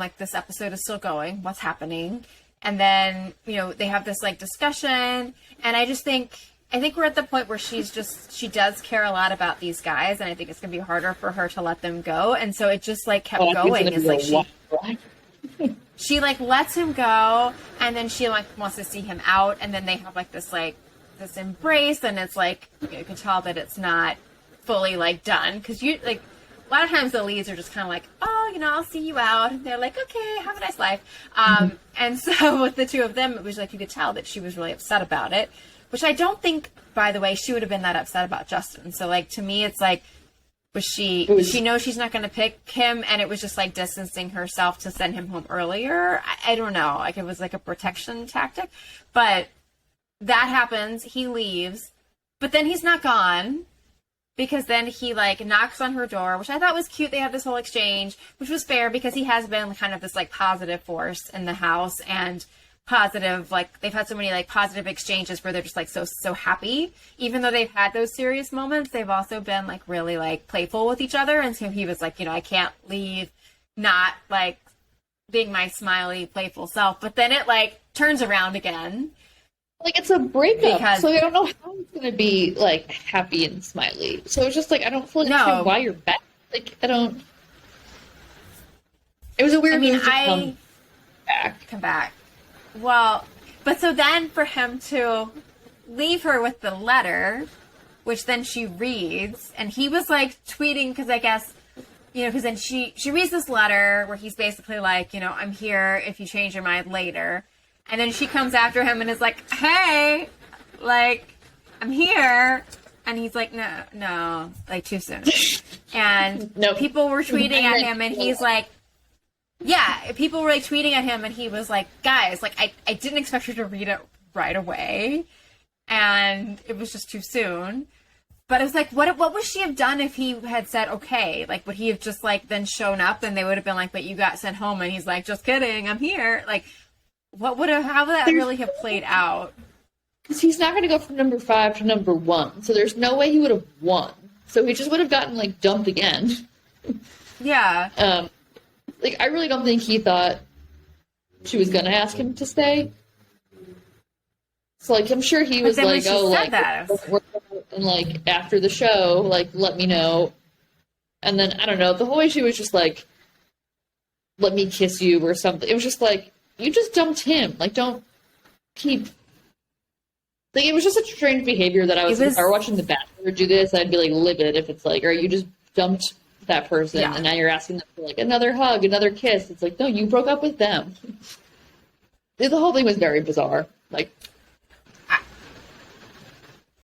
like, this episode is still going. What's happening? And then, you know, they have this, like, discussion. And I think we're at the point where she does care a lot about these guys. And I think it's going to be harder for her to let them go. And so it just, like, kept going. It's like she, like, lets him go. And then she, like, wants to see him out. And then they have, like, this embrace. And it's, like, you can tell that it's not fully, like, done. Because you, like, a lot of times the leads are just kind of like, oh, you know, I'll see you out. And they're like, okay, have a nice life. And so with the two of them, it was like, you could tell that she was really upset about it, which I don't think, by the way, she would have been that upset about Justin. So, like, to me, it's like, she knows she's not going to pick him, and it was just, like, distancing herself to send him home earlier. I don't know. Like, it was like a protection tactic. But that happens. He leaves. But then he's not gone. Because then he, like, knocks on her door, which I thought was cute. They have this whole exchange, which was fair because he has been kind of this, like, positive force in the house and positive, like, they've had so many, like, positive exchanges where they're just, like, so happy. Even though they've had those serious moments, they've also been, like, really, like, playful with each other. And so he was like, you know, I can't leave not, like, being my smiley, playful self. But then it, like, turns around again. Like, it's a breakup, so I don't know how it's going to be, like, happy and smiley. So it's just, like, I don't fully understand why you're back. Like, I don't... It was a weird move to come back. Well, but so then for him to leave her with the letter, which then she reads, and he was, like, tweeting, because I guess, you know, because then she reads this letter where he's basically like, you know, I'm here if you change your mind later. And then she comes after him and is like, hey, like, I'm here. And he's like, no, like, too soon. And people were tweeting at him, and he's like, yeah, people were, like, tweeting at him, and he was like, guys, like, I didn't expect you to read it right away. And it was just too soon. But it was like, what would she have done if he had said, okay? Like, would he have just, like, then shown up, and they would have been like, but you got sent home, and he's like, just kidding, I'm here. Like, how would that really have played out? Because he's not going to go from number 5 to number 1. So there's no way he would have won. So he just would have gotten, like, dumped again. Yeah. Like, I really don't think he thought she was going to ask him to stay. So, like, I'm sure he was like, oh, like, and, like, after the show, like, let me know. And then, I don't know, the whole way she was just like, let me kiss you or something. It was just like, you just dumped him. Like, don't keep... Like, it was just such strange behavior that if I were watching The Bachelor do this, I'd be, like, livid if it's like, or you just dumped that person, and now you're asking them for, like, another hug, another kiss. It's like, no, you broke up with them. The whole thing was very bizarre. Like,